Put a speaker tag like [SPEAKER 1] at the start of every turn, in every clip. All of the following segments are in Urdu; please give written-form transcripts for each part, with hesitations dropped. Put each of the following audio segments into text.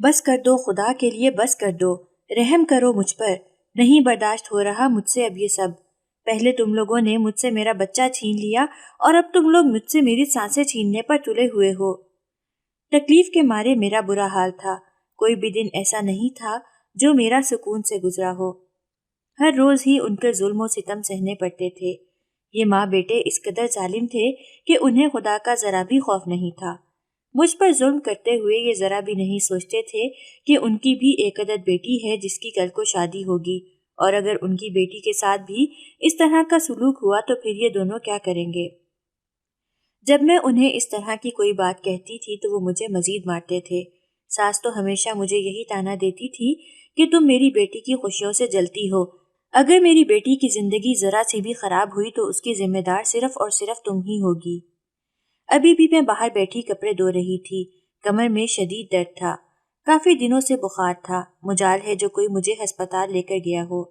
[SPEAKER 1] بس کر دو، خدا کے لیے بس کر دو، رحم کرو مجھ پر، نہیں برداشت ہو رہا مجھ سے اب یہ سب۔ پہلے تم لوگوں نے مجھ سے میرا بچہ چھین لیا اور اب تم لوگ مجھ سے میری سانسیں چھیننے پر تلے ہوئے ہو۔ تکلیف کے مارے میرا برا حال تھا، کوئی بھی دن ایسا نہیں تھا جو میرا سکون سے گزرا ہو۔ ہر روز ہی ان کے ظلم و ستم سہنے پڑتے تھے۔ یہ ماں بیٹے اس قدر ظالم تھے کہ انہیں خدا کا ذرا بھی خوف نہیں تھا۔ مجھ پر ظلم کرتے ہوئے یہ ذرا بھی نہیں سوچتے تھے کہ ان کی بھی ایک عدد بیٹی ہے جس کی کل کو شادی ہوگی، اور اگر ان کی بیٹی کے ساتھ بھی اس طرح کا سلوک ہوا تو پھر یہ دونوں کیا کریں گے۔ جب میں انہیں اس طرح کی کوئی بات کہتی تھی تو وہ مجھے مزید مارتے تھے۔ ساس تو ہمیشہ مجھے یہی طعنہ دیتی تھی کہ تم میری بیٹی کی خوشیوں سے جلتی ہو، اگر میری بیٹی کی زندگی ذرا سی بھی خراب ہوئی تو اس کی ذمہ دار صرف اور صرف تم ہی ہوگی۔ ابھی بھی میں باہر بیٹھی کپڑے دھو رہی تھی، کمر میں شدید درد تھا، کافی دنوں سے بخار تھا، مجال ہے جو کوئی مجھے ہسپتال لے کر گیا ہو۔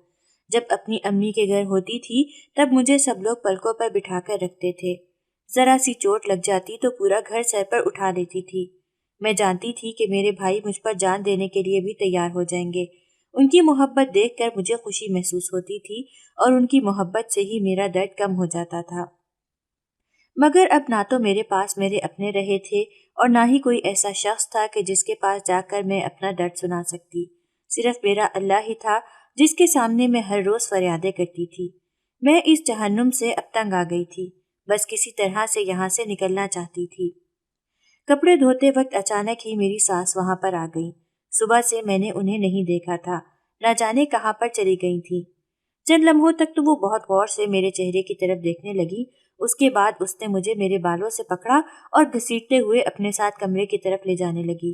[SPEAKER 1] جب اپنی امی کے گھر ہوتی تھی تب مجھے سب لوگ پلکوں پر بٹھا کر رکھتے تھے، ذرا سی چوٹ لگ جاتی تو پورا گھر سر پر اٹھا لیتی تھی۔ میں جانتی تھی کہ میرے بھائی مجھ پر جان دینے کے لیے بھی تیار ہو جائیں گے۔ ان کی محبت دیکھ کر مجھے خوشی محسوس ہوتی تھی اور ان کی محبت سے ہی میرا درد کم ہو جاتا تھا۔ مگر اب نہ تو میرے پاس میرے اپنے رہے تھے اور نہ ہی کوئی ایسا شخص تھا کہ جس کے پاس جا کر میں اپنا درد سنا سکتی۔ صرف میرا اللہ ہی تھا جس کے سامنے میں ہر روز فریادیں کرتی تھی۔ میں اس جہنم سے اب تنگ آ گئی تھی، بس کسی طرح سے یہاں سے نکلنا چاہتی تھی۔ کپڑے دھوتے وقت اچانک ہی میری ساس وہاں پر آ گئی۔ صبح سے میں نے انہیں نہیں دیکھا تھا، نہ جانے کہاں پر چلی گئی تھی۔ چند لمحوں تک تو وہ بہت غور سے میرے چہرے کی طرف دیکھنے لگی، اس کے بعد اس نے مجھے میرے بالوں سے پکڑا اور گھسیٹتے ہوئے اپنے ساتھ کمرے کی طرف لے جانے لگی۔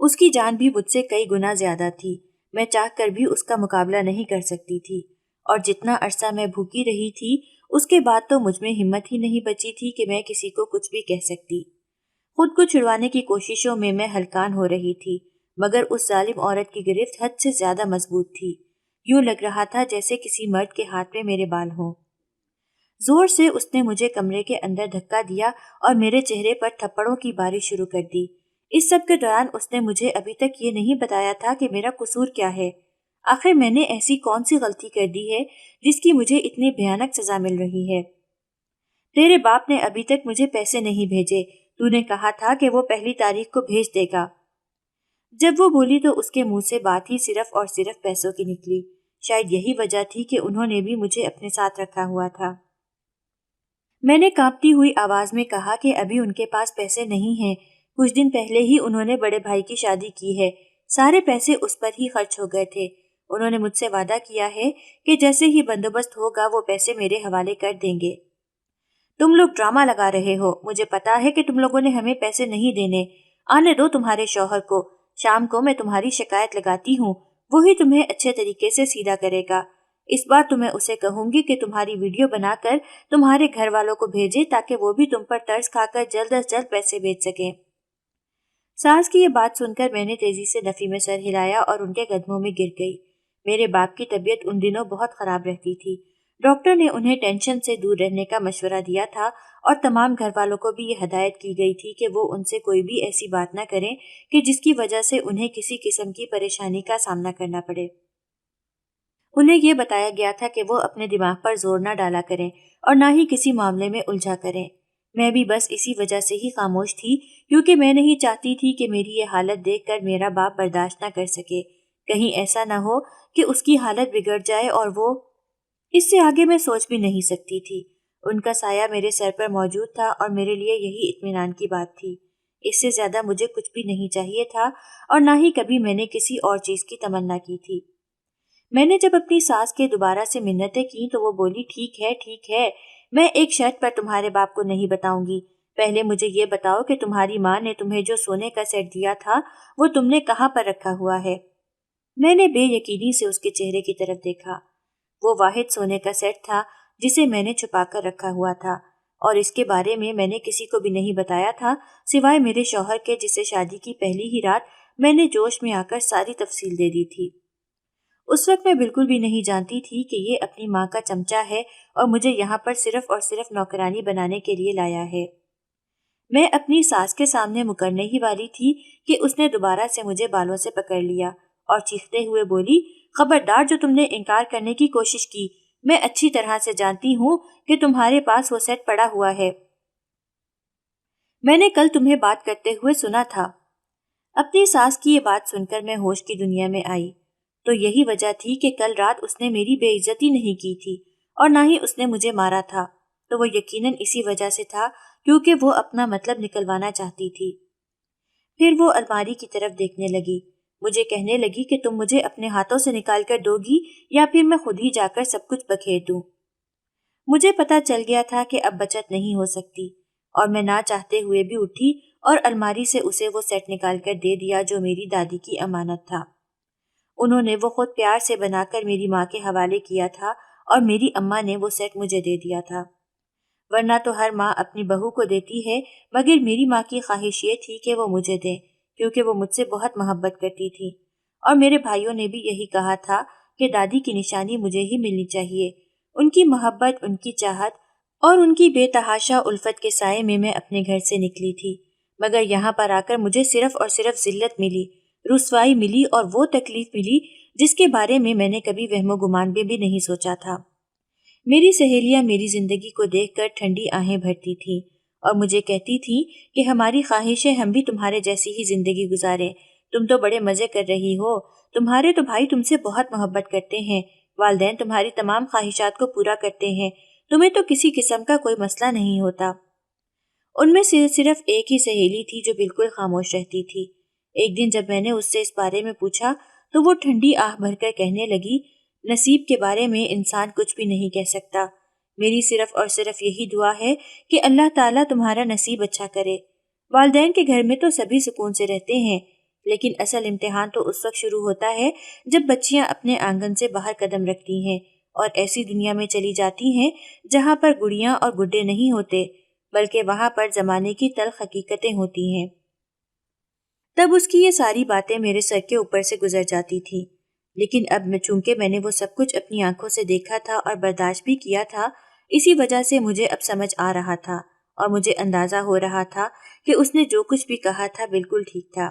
[SPEAKER 1] اس کی جان بھی مجھ سے کئی گنا زیادہ تھی، میں چاہ کر بھی اس کا مقابلہ نہیں کر سکتی تھی، اور جتنا عرصہ میں بھوکی رہی تھی اس کے بعد تو مجھ میں ہمت ہی نہیں بچی تھی کہ میں کسی کو کچھ بھی کہہ سکتی۔ خود کو چھڑوانے کی کوششوں میں ہلکان ہو رہی تھی، مگر اس ظالم عورت کی گرفت حد سے زیادہ مضبوط تھی، یوں لگ رہا تھا جیسے کسی مرد کے ہاتھ میں میرے بال ہوں۔ زور سے اس نے مجھے کمرے کے اندر دھکا دیا اور میرے چہرے پر تھپڑوں کی بارش شروع کر دی۔ اس سب کے دوران اس نے مجھے ابھی تک یہ نہیں بتایا تھا کہ میرا قصور کیا ہے، آخر میں نے ایسی کون سی غلطی کر دی ہے جس کی مجھے اتنی بھیانک سزا مل رہی ہے۔ تیرے باپ نے ابھی تک مجھے پیسے نہیں بھیجے، تو نے کہا تھا کہ وہ 1 تاریخ کو بھیج دے گا۔ جب وہ بولی تو اس کے منہ سے بات ہی صرف اور صرف پیسوں کی نکلی۔ شاید یہی وجہ تھی کہ انہوں نے بھی مجھے اپنے ساتھ رکھا ہوا تھا۔ میں نے کانپتی ہوئی آواز میں کہا کہ ابھی ان کے پاس پیسے نہیں ہیں، کچھ دن پہلے ہی انہوں نے بڑے بھائی کی شادی کی ہے، سارے پیسے اس پر ہی خرچ ہو گئے تھے۔ انہوں نے مجھ سے وعدہ کیا ہے کہ جیسے ہی بندوبست ہوگا وہ پیسے میرے حوالے کر دیں گے۔ تم لوگ ڈرامہ لگا رہے ہو، مجھے پتا ہے کہ تم لوگوں نے ہمیں پیسے نہیں دینے، آنے دو تمہارے شوہر کو، شام کو میں تمہاری شکایت لگاتی ہوں، وہی تمہیں اچھے طریقے سے سیدھا کرے گا۔ اس بار تو میں اسے کہوں گی کہ تمہاری ویڈیو بنا کر تمہارے گھر والوں کو بھیجے تاکہ وہ بھی تم پر ترس کھا کر جلد از جلد پیسے بھیج سکیں۔ ساس کی یہ بات سن کر میں نے تیزی سے نفی میں سر ہلایا اور ان کے قدموں میں گر گئی۔ میرے باپ کی طبیعت ان دنوں بہت خراب رہتی تھی، ڈاکٹر نے انہیں ٹینشن سے دور رہنے کا مشورہ دیا تھا اور تمام گھر والوں کو بھی یہ ہدایت کی گئی تھی کہ وہ ان سے کوئی بھی ایسی بات نہ کریں کہ جس کی وجہ سے انہیں کسی قسم کی پریشانی کا سامنا کرنا پڑے۔ انہیں یہ بتایا گیا تھا کہ وہ اپنے دماغ پر زور نہ ڈالا کریں اور نہ ہی کسی معاملے میں الجھا کریں۔ میں بھی بس اسی وجہ سے ہی خاموش تھی، کیونکہ میں نہیں چاہتی تھی کہ میری یہ حالت دیکھ کر میرا باپ برداشت نہ کر سکے، کہیں ایسا نہ ہو کہ اس کی حالت بگڑ جائے اور وہ… اس سے آگے میں سوچ بھی نہیں سکتی تھی۔ ان کا سایہ میرے سر پر موجود تھا اور میرے لیے یہی اطمینان کی بات تھی۔ اس سے زیادہ مجھے کچھ بھی نہیں چاہیے تھا اور نہ ہی کبھی میں نے کسی اور چیز کی تمنا کی تھی۔ میں نے جب اپنی ساس کے دوبارہ سے منتیں کی تو وہ بولی، ٹھیک ہے، میں ایک شرط پر تمہارے باپ کو نہیں بتاؤں گی۔ پہلے مجھے یہ بتاؤ کہ تمہاری ماں نے تمہیں جو سونے کا سیٹ دیا تھا وہ تم نے کہاں پر رکھا ہوا ہے؟ میں نے بے یقینی سے اس کے چہرے کی طرف دیکھا۔ وہ واحد سونے کا سیٹ تھا جسے میں نے چھپا کر رکھا ہوا تھا، اور اس کے بارے میں نے کسی کو بھی نہیں بتایا تھا سوائے میرے شوہر کے، جسے شادی کی پہلی ہی رات میں نے جوش میں آ کر ساری تفصیل دے دی تھی۔ اس وقت میں بالکل بھی نہیں جانتی تھی کہ یہ اپنی ماں کا چمچہ ہے اور مجھے یہاں پر صرف اور صرف نوکرانی بنانے کے لیے لایا ہے۔ میں اپنی ساس کے سامنے مکرنے ہی والی تھی کہ اس نے دوبارہ سے مجھے بالوں سے پکڑ لیا اور چیختے ہوئے بولی، خبردار جو تم نے انکار کرنے کی کوشش کی، میں اچھی طرح سے جانتی ہوں کہ تمہارے پاس وہ سیٹ پڑا ہوا ہے، میں نے کل تمہیں بات کرتے ہوئے سنا تھا۔ اپنی ساس کی یہ بات سن کر میں ہوش کی دنیا میں آئی تو یہی وجہ تھی کہ کل رات اس نے میری بے عزتی نہیں کی تھی اور نہ ہی اس نے مجھے مارا تھا، تو وہ یقیناً اسی وجہ سے تھا کیونکہ وہ اپنا مطلب نکلوانا چاہتی تھی۔ پھر وہ الماری کی طرف دیکھنے لگی، مجھے کہنے لگی کہ تم مجھے اپنے ہاتھوں سے نکال کر دو گی یا پھر میں خود ہی جا کر سب کچھ بکھیر دوں۔ مجھے پتا چل گیا تھا کہ اب بچت نہیں ہو سکتی اور میں نہ چاہتے ہوئے بھی اٹھی اور الماری سے اسے وہ سیٹ نکال کر دے دیا جو میری دادی کی امانت تھا۔ انہوں نے وہ خود پیار سے بنا کر میری ماں کے حوالے کیا تھا اور میری اماں نے وہ سیٹ مجھے دے دیا تھا، ورنہ تو ہر ماں اپنی بہو کو دیتی ہے، مگر میری ماں کی خواہش یہ تھی کہ وہ مجھے دے کیونکہ وہ مجھ سے بہت محبت کرتی تھی، اور میرے بھائیوں نے بھی یہی کہا تھا کہ دادی کی نشانی مجھے ہی ملنی چاہیے۔ ان کی محبت، ان کی چاہت اور ان کی بے تحاشا الفت کے سائے میں اپنے گھر سے نکلی تھی، مگر یہاں پر آ کر مجھے صرف اور صرف ذلت ملی، رسوائی ملی اور وہ تکلیف ملی جس کے بارے میں نے کبھی وہم و گمان میں بھی نہیں سوچا تھا۔ میری سہیلیاں میری زندگی کو دیکھ کر ٹھنڈی آہیں بھرتی تھیں اور مجھے کہتی تھیں کہ ہماری خواہش ہے ہم بھی تمہارے جیسی ہی زندگی گزاریں، تم تو بڑے مزے کر رہی ہو، تمہارے تو بھائی تم سے بہت محبت کرتے ہیں، والدین تمہاری تمام خواہشات کو پورا کرتے ہیں، تمہیں تو کسی قسم کا کوئی مسئلہ نہیں ہوتا۔ ان میں سے صرف ایک ہی سہیلی تھی جو بالکل خاموش رہتی تھی۔ ایک دن جب میں نے اس سے اس بارے میں پوچھا تو وہ ٹھنڈی آہ بھر کر کہنے لگی، نصیب کے بارے میں انسان کچھ بھی نہیں کہہ سکتا، میری صرف اور صرف یہی دعا ہے کہ اللہ تعالیٰ تمہارا نصیب اچھا کرے۔ والدین کے گھر میں تو سبھی سکون سے رہتے ہیں، لیکن اصل امتحان تو اس وقت شروع ہوتا ہے جب بچیاں اپنے آنگن سے باہر قدم رکھتی ہیں اور ایسی دنیا میں چلی جاتی ہیں جہاں پر گڑیاں اور گڈے نہیں ہوتے، بلکہ وہاں پر زمانے کی تلخ حقیقتیں ہوتی ہیں۔ تب اس کی یہ ساری باتیں میرے سر کے اوپر سے گزر جاتی تھی، لیکن اب چونکہ میں نے وہ سب کچھ اپنی آنکھوں سے دیکھا تھا اور برداشت بھی کیا تھا، اسی وجہ سے مجھے اب سمجھ آ رہا تھا اور مجھے اندازہ ہو رہا تھا کہ اس نے جو کچھ بھی کہا تھا بالکل ٹھیک تھا۔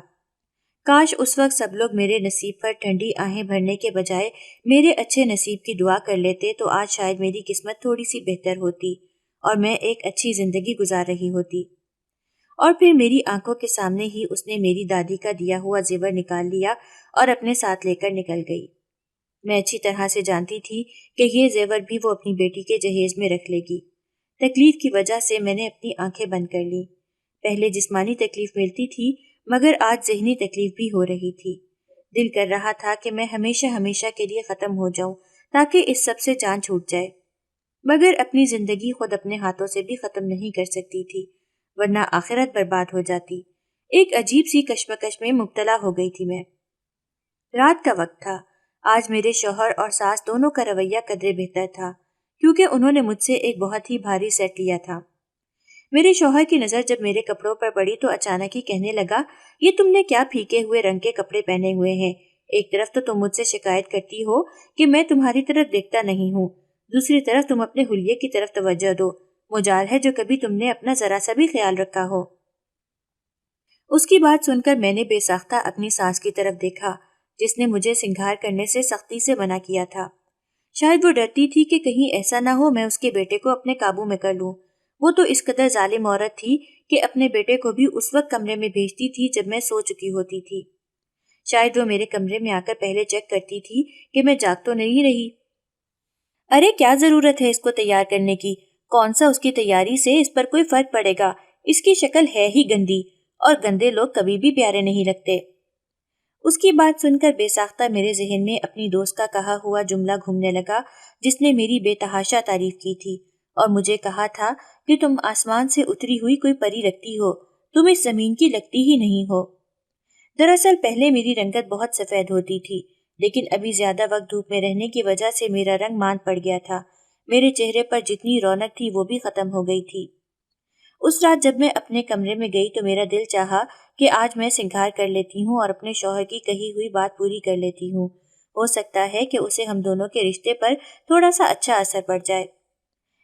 [SPEAKER 1] کاش اس وقت سب لوگ میرے نصیب پر ٹھنڈی آہیں بھرنے کے بجائے میرے اچھے نصیب کی دعا کر لیتے تو آج شاید میری قسمت تھوڑی سی بہتر ہوتی اور میں ایک اچھی زندگی گزار رہی ہوتی۔ اور پھر میری آنکھوں کے سامنے ہی اس نے میری دادی کا دیا ہوا زیور نکال لیا اور اپنے ساتھ لے کر نکل گئی۔ میں اچھی طرح سے جانتی تھی کہ یہ زیور بھی وہ اپنی بیٹی کے جہیز میں رکھ لے گی۔ تکلیف کی وجہ سے میں نے اپنی آنکھیں بند کر لی۔ پہلے جسمانی تکلیف ملتی تھی مگر آج ذہنی تکلیف بھی ہو رہی تھی۔ دل کر رہا تھا کہ میں ہمیشہ ہمیشہ کے لیے ختم ہو جاؤں تاکہ اس سب سے جان چھوٹ جائے، مگر اپنی زندگی خود اپنے ہاتھوں سے بھی ختم نہیں کر سکتی تھی، ورنہ آخرت برباد ہو جاتی۔ ایک عجیب سی کشمکش میں مبتلا ہو گئی تھی میں۔ رات کا وقت تھا۔ آج میرے شوہر اور ساس دونوں کا رویہ قدرے بہتر تھا کیونکہ انہوں نے مجھ سے ایک بہت ہی بھاری سیٹ لیا تھا۔ میرے شوہر کی نظر جب میرے کپڑوں پر پڑی تو اچانک ہی کہنے لگا، یہ تم نے کیا پھیکے ہوئے رنگ کے کپڑے پہنے ہوئے ہیں؟ ایک طرف تو تم مجھ سے شکایت کرتی ہو کہ میں تمہاری طرف دیکھتا نہیں ہوں، دوسری طرف تم اپنے حلیے کی طرف توجہ دو، مجال ہے جو کبھی تم نے اپنا ذرا سا بھی خیال رکھا ہو۔ اس کی بات سن کر میں نے بے ساختہ اپنی ساس کی طرف دیکھا جس نے مجھے سنگھار کرنے سے سختی سے منع کیا تھا۔ شاید وہ ڈرتی تھی کہ کہیں ایسا نہ ہو میں اس کے بیٹے کو اپنے قابو میں کر لوں۔ وہ تو اس قدر ظالم عورت تھی کہ اپنے بیٹے کو بھی اس وقت کمرے میں بھیجتی تھی جب میں سو چکی ہوتی تھی۔ شاید وہ میرے کمرے میں آ کر پہلے چیک کرتی تھی کہ میں جاگ تو نہیں رہی۔ ارے کیا ضرورت ہے اس کو تیار کرنے کی؟ کون سا اس کی تیاری سے اس پر کوئی فرق پڑے گا؟ اس کی شکل ہے ہی گندی اور گندے لوگ کبھی بھی پیارے نہیں لگتے۔ اس کی بات سن کر بے ساختہ میرے ذہن میں اپنی دوست کا کہا ہوا جملہ گھومنے لگا جس نے میری بے تحاشا تعریف کی تھی اور مجھے کہا تھا کہ تم آسمان سے اتری ہوئی کوئی پری لگتی ہو، تم اس زمین کی لگتی ہی نہیں ہو۔ دراصل پہلے میری رنگت بہت سفید ہوتی تھی، لیکن ابھی زیادہ وقت دھوپ میں رہنے کی وجہ سے میرا رنگ ماند پڑ گیا تھا، میرے چہرے پر جتنی رونق تھی وہ بھی ختم ہو گئی تھی۔ اس رات جب میں اپنے کمرے میں گئی تو میرا دل چاہا کہ آج میں سنگھار کر لیتی ہوں اور اپنے شوہر کی کہی ہوئی بات پوری کر لیتی ہوں، ہو سکتا ہے کہ اسے ہم دونوں کے رشتے پر تھوڑا سا اچھا اثر پڑ جائے۔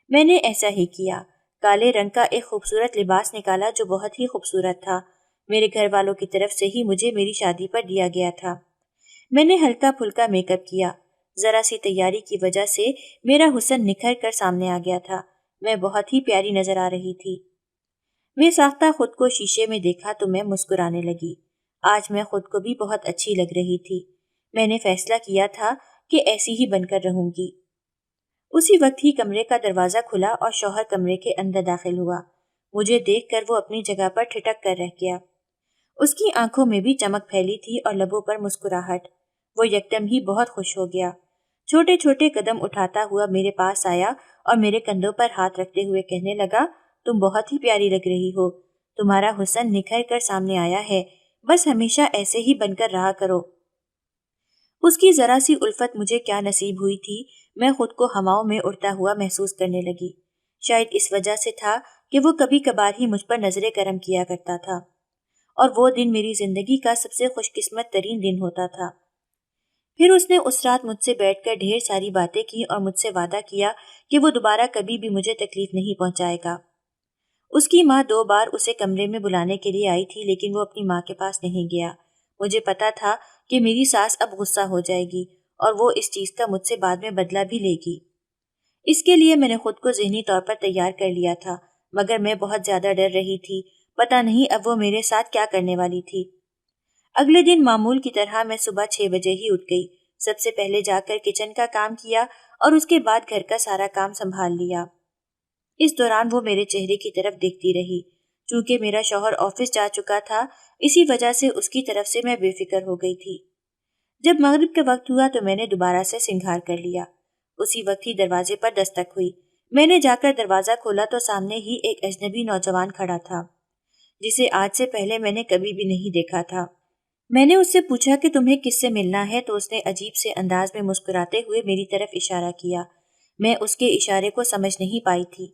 [SPEAKER 1] میں نے ایسا ہی کیا۔ کالے رنگ کا ایک خوبصورت لباس نکالا جو بہت ہی خوبصورت تھا، میرے گھر والوں کی طرف سے ہی مجھے میری شادی پر دیا گیا تھا۔ میں نے ہلکا پھلکا میک اپ کیا، ذرا سی تیاری کی وجہ سے میرا حسن نکھر کر سامنے آ گیا تھا، میں بہت ہی پیاری نظر آ رہی تھی۔ میں ساختہ خود کو شیشے میں دیکھا تو میں مسکرانے لگی، آج میں خود کو بھی بہت اچھی لگ رہی تھی۔ میں نے فیصلہ کیا تھا کہ ایسی ہی بن کر رہوں گی۔ اسی وقت ہی کمرے کا دروازہ کھلا اور شوہر کمرے کے اندر داخل ہوا۔ مجھے دیکھ کر وہ اپنی جگہ پر ٹھٹک کر رہ گیا۔ اس کی آنکھوں میں بھی چمک پھیلی تھی اور لبوں پر مسکراہٹ۔ وہ یکدم ہی بہت خوش ہو گیا، چھوٹے چھوٹے قدم اٹھاتا ہوا میرے پاس آیا اور میرے کندھوں پر ہاتھ رکھتے ہوئے کہنے لگا، تم بہت ہی پیاری لگ رہی ہو، تمہارا حسن نکھر کر سامنے آیا ہے، بس ہمیشہ ایسے ہی بن کر رہا کرو۔ اس کی ذرا سی الفت مجھے کیا نصیب ہوئی تھی، میں خود کو ہواؤں میں اڑتا ہوا محسوس کرنے لگی۔ شاید اس وجہ سے تھا کہ وہ کبھی کبھار ہی مجھ پر نظر کرم کیا کرتا تھا، اور وہ دن میری زندگی کا سب سے خوش قسمت ترین دن ہوتا تھا۔ پھر اس نے اس رات مجھ سے بیٹھ کر ڈھیر ساری باتیں کی اور مجھ سے وعدہ کیا کہ وہ دوبارہ کبھی بھی مجھے تکلیف نہیں پہنچائے گا۔ اس کی ماں 2 بار اسے کمرے میں بلانے کے لیے آئی تھی، لیکن وہ اپنی ماں کے پاس نہیں گیا۔ مجھے پتا تھا کہ میری ساس اب غصہ ہو جائے گی اور وہ اس چیز کا مجھ سے بعد میں بدلہ بھی لے گی۔ اس کے لیے میں نے خود کو ذہنی طور پر تیار کر لیا تھا، مگر میں بہت زیادہ ڈر رہی تھی، پتہ نہیں اب وہ میرے ساتھ کیا کرنے والی تھی۔ اگلے دن معمول کی طرح میں صبح 6 بجے ہی اٹھ گئی، سب سے پہلے جا کر کچن کا کام کیا اور اس کے بعد گھر کا سارا کام سنبھال لیا۔ اس دوران وہ میرے چہرے کی طرف دیکھتی رہی، چونکہ میرا شوہر آفس جا چکا تھا، اسی وجہ سے اس کی طرف سے میں بے فکر ہو گئی تھی۔ جب مغرب کا وقت ہوا تو میں نے دوبارہ سے سنگھار کر لیا۔ اسی وقت ہی دروازے پر دستک ہوئی۔ میں نے جا کر دروازہ کھولا تو سامنے ہی ایک اجنبی نوجوان کھڑا تھا، جسے آج سے پہلے میں نے کبھی بھی نہیں دیکھا تھا۔ میں نے اس سے پوچھا کہ تمہیں کس سے ملنا ہے تو اس نے عجیب سے انداز میں مسکراتے ہوئے میری طرف اشارہ کیا۔ میں اس کے اشارے کو سمجھ نہیں پائی تھی۔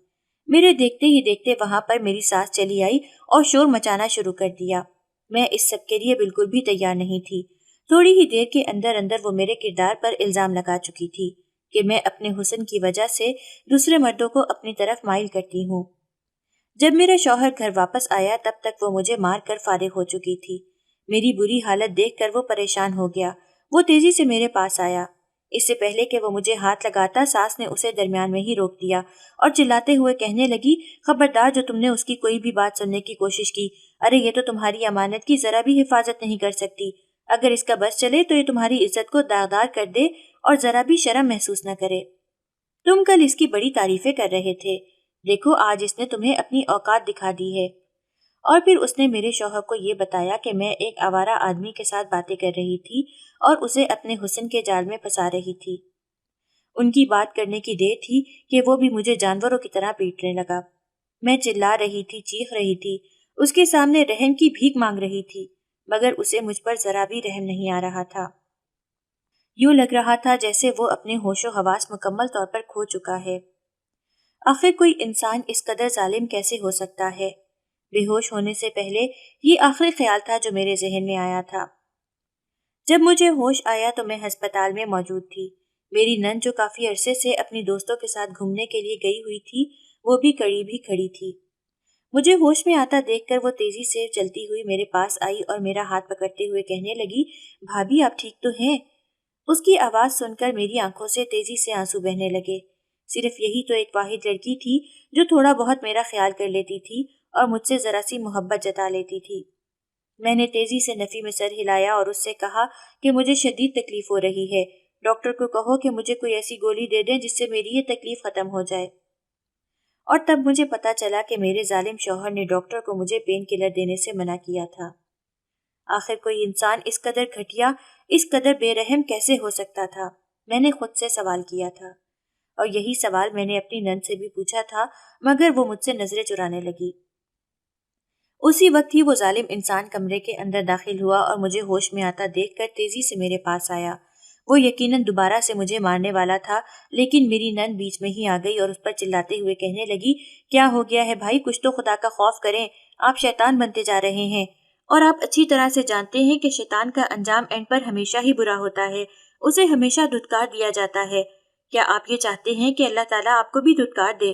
[SPEAKER 1] میرے دیکھتے ہی دیکھتے وہاں پر میری ساس چلی آئی اور شور مچانا شروع کر دیا۔ میں اس سب کے لیے بالکل بھی تیار نہیں تھی۔ تھوڑی ہی دیر کے اندر اندر وہ میرے کردار پر الزام لگا چکی تھی کہ میں اپنے حسن کی وجہ سے دوسرے مردوں کو اپنی طرف مائل کرتی ہوں۔ جب میرا شوہر گھر واپس آیا تب تک وہ مجھے مار کر فارغ ہو چکی تھی۔ میری بری حالت دیکھ کر وہ پریشان ہو گیا۔ وہ تیزی سے میرے پاس آیا۔ اس سے پہلے کہ وہ مجھے ہاتھ لگاتا، ساس نے اسے درمیان میں ہی روک دیا اور چلاتے ہوئے کہنے لگی، خبردار جو تم نے اس کی کوئی بھی بات سننے کی کوشش کی، ارے یہ تو تمہاری امانت کی ذرا بھی حفاظت نہیں کر سکتی، اگر اس کا بس چلے تو یہ تمہاری عزت کو داغدار کر دے اور ذرا بھی شرم محسوس نہ کرے۔ تم کل اس کی بڑی تعریفیں کر رہے تھے، دیکھو آج اس نے تمہیں اپنی اوقات دکھا دی ہے۔ اور پھر اس نے میرے شوہر کو یہ بتایا کہ میں ایک آوارہ آدمی کے ساتھ باتیں کر رہی تھی اور اسے اپنے حسن کے جال میں پھنسا رہی تھی۔ ان کی بات کرنے کی دیر تھی کہ وہ بھی مجھے جانوروں کی طرح پیٹنے لگا۔ میں چلا رہی تھی، چیخ رہی تھی، اس کے سامنے رحم کی بھیک مانگ رہی تھی، مگر اسے مجھ پر ذرا بھی رحم نہیں آ رہا تھا۔ یوں لگ رہا تھا جیسے وہ اپنے ہوش و حواس مکمل طور پر کھو چکا ہے۔ آخر کوئی انسان اس قدر ظالم کیسے ہو سکتا ہے؟ بے ہوش ہونے سے پہلے یہ آخری خیال تھا جو میرے ذہن میں آیا تھا۔ جب مجھے ہوش آیا تو میں ہسپتال میں موجود تھی۔ میری نند جو کافی عرصے سے اپنی دوستوں کے ساتھ گھومنے کے لیے گئی ہوئی تھی، وہ بھی قریب ہی کھڑی تھی۔ مجھے ہوش میں آتا دیکھ کر وہ تیزی سے چلتی ہوئی میرے پاس آئی اور میرا ہاتھ پکڑتے ہوئے کہنے لگی، بھابھی آپ ٹھیک تو ہیں؟ اس کی آواز سن کر میری آنکھوں سے تیزی سے آنسو بہنے لگے۔ صرف یہی تو ایک واحد لڑکی تھی جو تھوڑا بہت میرا خیال کر لیتی تھی اور مجھ سے ذرا سی محبت جتا لیتی تھی۔ میں نے تیزی سے نفی میں سر ہلایا اور اس سے کہا کہ مجھے شدید تکلیف ہو رہی ہے، ڈاکٹر کو کہو کہ مجھے کوئی ایسی گولی دے دیں جس سے میری یہ تکلیف ختم ہو جائے۔ اور تب مجھے پتا چلا کہ میرے ظالم شوہر نے ڈاکٹر کو مجھے پین کلر دینے سے منع کیا تھا۔ آخر کوئی انسان اس قدر گھٹیا، اس قدر بے رحم کیسے ہو سکتا تھا؟ میں نے خود سے سوال کیا تھا، اور یہی سوال میں نے اپنی نند سے بھی پوچھا تھا، مگر وہ مجھ سے نظریں چرانے لگی۔ اسی وقت ہی وہ ظالم انسان کمرے کے اندر داخل ہوا اور مجھے ہوش میں آتا دیکھ کر تیزی سے میرے پاس آیا۔ وہ یقیناً دوبارہ سے مجھے مارنے والا تھا، لیکن میری نند بیچ میں ہی آ گئی اور اس پر چلاتے ہوئے کہنے لگی، کیا ہو گیا ہے بھائی، کچھ تو خدا کا خوف کریں، آپ شیطان بنتے جا رہے ہیں، اور آپ اچھی طرح سے جانتے ہیں کہ شیطان کا انجام اینڈ پر ہمیشہ ہی برا ہوتا ہے، اسے ہمیشہ دھتکار دیا جاتا ہے۔ کیا آپ یہ چاہتے ہیں کہ اللہ تعالیٰ آپ کو بھی دھتکار دے؟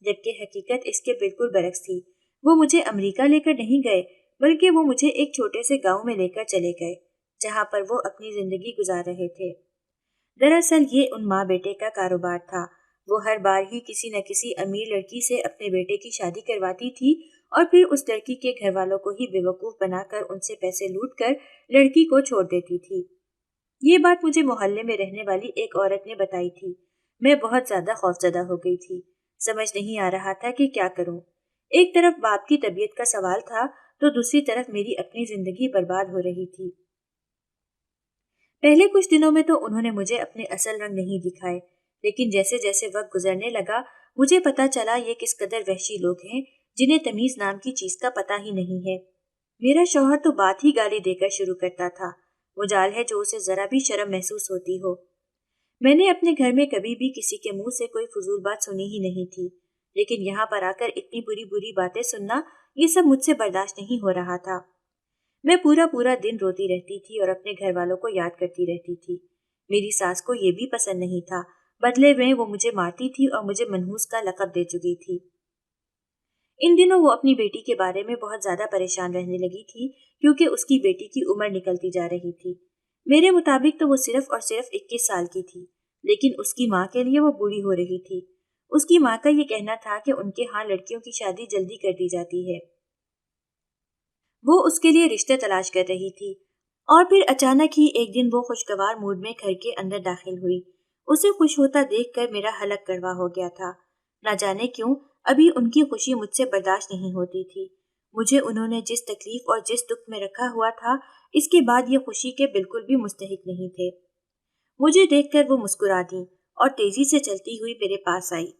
[SPEAKER 1] جبکہ حقیقت اس کے بالکل برعکس تھی۔ وہ مجھے امریکہ لے کر نہیں گئے، بلکہ وہ مجھے ایک چھوٹے سے گاؤں میں لے کر چلے گئے جہاں پر وہ اپنی زندگی گزار رہے تھے۔ دراصل یہ ان ماں بیٹے کا کاروبار تھا۔ وہ ہر بار ہی کسی نہ کسی امیر لڑکی سے اپنے بیٹے کی شادی کرواتی تھی اور پھر اس لڑکی کے گھر والوں کو ہی بیوقوف بنا کر ان سے پیسے لوٹ کر لڑکی کو چھوڑ دیتی تھی۔ یہ بات مجھے محلے میں رہنے والی ایک عورت نے بتائی تھی۔ میں بہت زیادہ خوفزدہ ہو گئی تھی۔ سمجھ نہیں آ رہا تھا کہ کیا کروں۔ ایک طرف باپ کی طبیعت کا سوال تھا تو دوسری طرف میری اپنی زندگی برباد ہو رہی تھی۔ پہلے کچھ دنوں میں تو انہوں نے مجھے اپنے اصل رنگ نہیں دکھائے، لیکن جیسے جیسے وقت گزرنے لگا مجھے پتا چلا یہ کس قدر وحشی لوگ ہیں جنہیں تمیز نام کی چیز کا پتہ ہی نہیں ہے۔ میرا شوہر تو بات ہی گالی دے کر شروع کرتا تھا۔ مجال ہے جو اسے ذرا بھی شرم محسوس ہوتی ہو۔ میں نے اپنے گھر میں کبھی بھی کسی کے منہ سے کوئی فضول بات سنی ہی نہیں تھی، لیکن یہاں پر آ کر اتنی بری باتیں سننا، یہ سب مجھ سے برداشت نہیں ہو رہا تھا۔ میں پورا دن روتی رہتی تھی اور اپنے گھر والوں کو یاد کرتی رہتی تھی۔ میری ساس کو یہ بھی پسند نہیں تھا، بدلے میں وہ مجھے مارتی تھی اور مجھے منحوس کا لقب دے چکی تھی۔ ان دنوں وہ اپنی بیٹی کے بارے میں بہت زیادہ پریشان رہنے لگی تھی کیونکہ اس کی بیٹی کی عمر نکلتی جا رہی تھی۔ میرے مطابق تو وہ صرف اور صرف 21 سال کی تھی، لیکن اس کی ماں کے لیے وہ بوڑھی ہو رہی تھی۔ اس کی ماں کا یہ کہنا تھا کہ ان کے ہاں لڑکیوں کی شادی جلدی کر دی جاتی ہے۔ وہ اس کے لیے رشتے تلاش کر رہی تھی اور پھر اچانک ہی ایک دن وہ خوشگوار موڈ میں گھر کے اندر داخل ہوئی۔ اسے خوش ہوتا دیکھ کر میرا حلق کڑوا ہو گیا تھا۔ نہ جانے کیوں ابھی ان کی خوشی مجھ سے برداشت نہیں ہوتی تھی۔ مجھے انہوں نے جس تکلیف اور جس دکھ میں رکھا ہوا تھا، اس کے بعد یہ خوشی کے بالکل بھی مستحق نہیں تھے۔ مجھے دیکھ کر وہ مسکرا دیں اور تیزی سے چلتی ہوئی میرے پاس آئی۔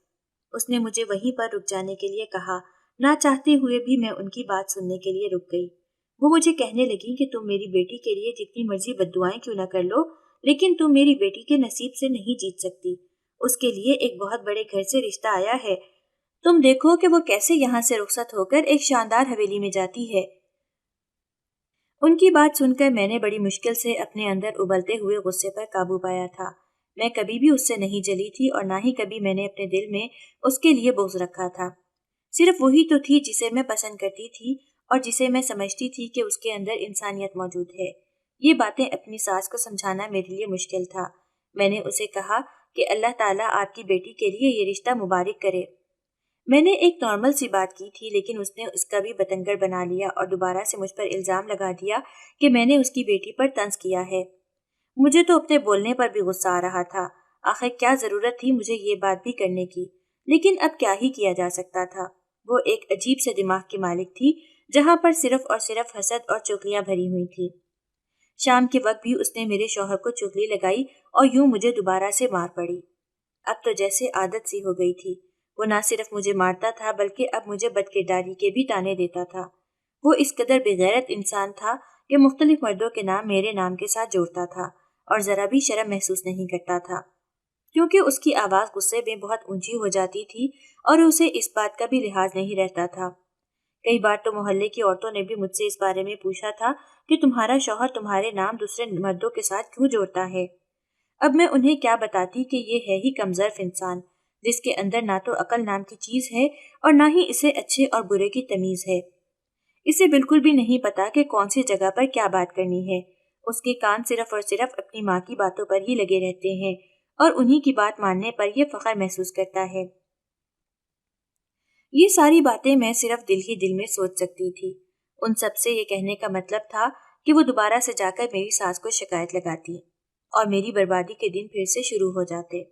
[SPEAKER 1] اس نے مجھے وہیں پر رک جانے کے لیے کہا۔ نہ چاہتے ہوئے بھی میں ان کی بات سننے کے لیے رک گئی۔ وہ مجھے کہنے لگی کہ تم میری بیٹی کے لیے جتنی مرضی بددعائیں کیوں نہ کر لو، لیکن تم میری بیٹی کے نصیب سے نہیں جیت سکتی۔ اس کے لیے ایک بہت بڑے گھر سے رشتہ آیا ہے۔ تم دیکھو کہ وہ کیسے یہاں سے رخصت ہو کر ایک شاندار حویلی میں جاتی ہے۔ ان کی بات سن کر میں نے بڑی مشکل سے اپنے اندر ابلتے ہوئے غصے پر قابو پایا تھا۔ میں کبھی بھی اس سے نہیں جلی تھی اور نہ ہی کبھی میں نے اپنے دل میں اس کے لیے بغض رکھا تھا۔ صرف وہی تو تھی جسے میں پسند کرتی تھی اور جسے میں سمجھتی تھی کہ اس کے اندر انسانیت موجود ہے۔ یہ باتیں اپنی ساس کو سمجھانا میرے لیے مشکل تھا۔ میں نے اسے کہا کہ اللہ تعالیٰ آپ کی بیٹی کے لیے یہ رشتہ مبارک کرے۔ میں نے ایک نارمل سی بات کی تھی، لیکن اس نے اس کا بھی بتنگڑ بنا لیا اور دوبارہ سے مجھ پر الزام لگا دیا کہ میں نے اس کی بیٹی پر طنز کیا ہے۔ مجھے تو اپنے بولنے پر بھی غصہ آ رہا تھا۔ آخر کیا ضرورت تھی مجھے یہ بات بھی کرنے کی، لیکن اب کیا ہی کیا جا سکتا تھا۔ وہ ایک عجیب سے دماغ کی مالک تھی جہاں پر صرف اور صرف حسد اور چغلیاں بھری ہوئی تھی۔ شام کے وقت بھی اس نے میرے شوہر کو چغلی لگائی اور یوں مجھے دوبارہ سے مار پڑی۔ اب تو جیسے عادت سی ہو گئی تھی۔ وہ نہ صرف مجھے مارتا تھا بلکہ اب مجھے بدکرداری کے بھی طعنے دیتا تھا۔ وہ اس قدر بغیرت انسان تھا کہ مختلف مردوں کے نام میرے نام کے ساتھ جوڑتا تھا اور ذرا بھی شرم محسوس نہیں کرتا تھا، کیونکہ اس کی آواز غصے میں بہت اونچی ہو جاتی تھی اور اسے اس بات کا بھی لحاظ نہیں رہتا تھا۔ کئی بار تو محلے کی عورتوں نے بھی مجھ سے اس بارے میں پوچھا تھا کہ تمہارا شوہر تمہارے نام دوسرے مردوں کے ساتھ کیوں جوڑتا ہے؟ اب میں انہیں کیا بتاتی کہ یہ ہے ہی کمظرف انسان جس کے اندر نہ تو عقل نام کی چیز ہے اور نہ ہی اسے اچھے اور برے کی تمیز ہے۔ اسے بالکل بھی نہیں پتا کہ کون سی جگہ پر کیا بات کرنی ہے۔ اس کے کان صرف اور صرف اپنی ماں کی باتوں پر ہی لگے رہتے ہیں اور انہی کی بات ماننے پر یہ فخر محسوس کرتا ہے۔ یہ ساری باتیں میں صرف دل ہی دل میں سوچ سکتی تھی۔ ان سب سے یہ کہنے کا مطلب تھا کہ وہ دوبارہ سے جا کر میری ساس کو شکایت لگاتی اور میری بربادی کے دن پھر سے شروع ہو جاتے۔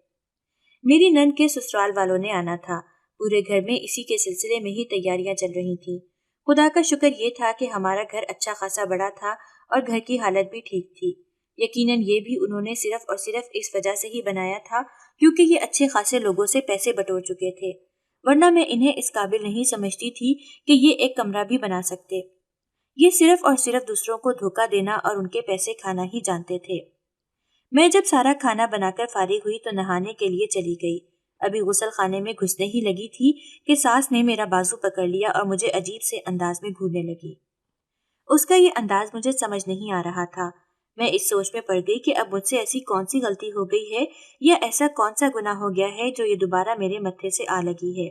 [SPEAKER 1] میری نند کے سسرال والوں نے آنا تھا۔ پورے گھر میں اسی کے سلسلے میں ہی تیاریاں چل رہی تھیں۔ خدا کا شکر یہ تھا کہ ہمارا گھر اچھا خاصا بڑا تھا اور گھر کی حالت بھی ٹھیک تھی۔ یقیناً یہ بھی انہوں نے صرف اور صرف اس وجہ سے ہی بنایا تھا کیونکہ یہ اچھے خاصے لوگوں سے پیسے بٹور چکے تھے، ورنہ میں انہیں اس قابل نہیں سمجھتی تھی کہ یہ ایک کمرہ بھی بنا سکتے۔ یہ صرف اور صرف دوسروں کو دھوکہ دینا اور ان کے پیسے کھانا ہی جانتے تھے۔ میں جب سارا کھانا بنا کر فارغ ہوئی تو نہانے کے لیے چلی گئی۔ ابھی غسل خانے میں گھسنے ہی لگی تھی کہ ساس نے میرا بازو پکڑ لیا اور مجھے عجیب سے انداز میں گھورنے لگی۔ اس کا یہ انداز مجھے سمجھ نہیں آ رہا تھا۔ میں اس سوچ میں پڑ گئی کہ اب مجھ سے ایسی کون سی غلطی ہو گئی ہے یا ایسا کون سا گناہ ہو گیا ہے جو یہ دوبارہ میرے متھے سے آ لگی ہے۔